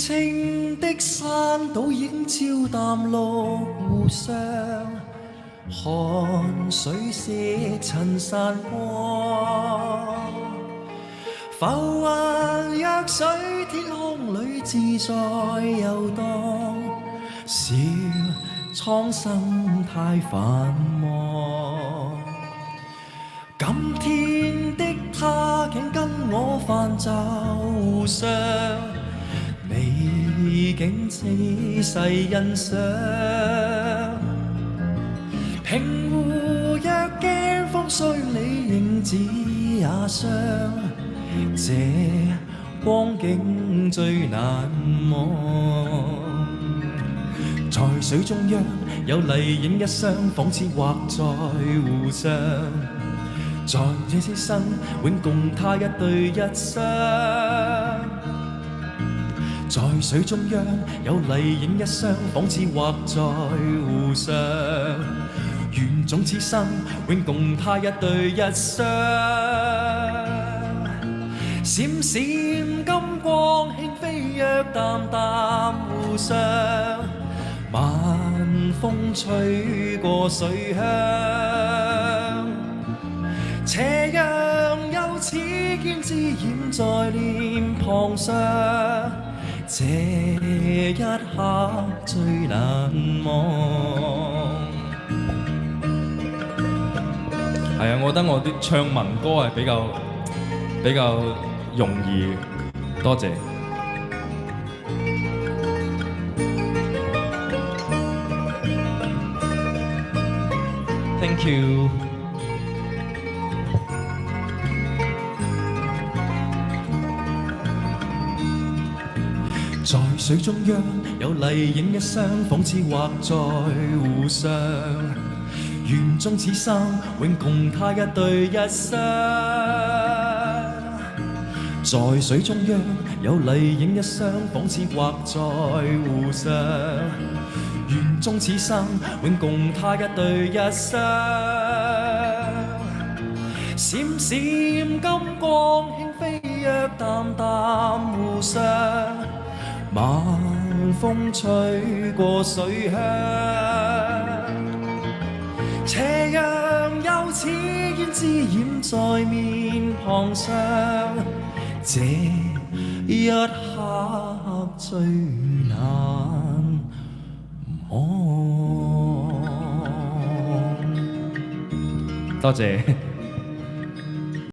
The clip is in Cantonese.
青的山倒影照淡綠湖上，汗水色塵散光。浮雲若水，天空裏自在遊蕩。小蒼生太繁忙，今天的他竟跟我泛舟湖上，美景仔細欣賞。平湖若驚風碎，你影子也傷。這光景最難忘，在水中央有麗影一雙，仿似畫在湖上。在這些生永共他一對一雙，在水中央有麗影一雙，仿似畫在湖上。願總此生永共他一對一雙。閃閃金光輕飛躍淡淡湖上，晚風吹過水鄉，斜陽又似劍枝染在臉龐上，這一刻最難忘。係啊，我覺得我啲唱民歌係比較容易，多謝。Thank you。在水中央有麗影一雙，仿似畫在湖上。願終此生永共他一對一雙。在水中央有麗影一雙，仿似畫在湖上。願終此生永共他一對一雙。閃閃金光輕飛躍淡淡湖上，晚風吹過水鄉，斜陽又似胭脂染在面龐上，這一刻最難忘。多謝。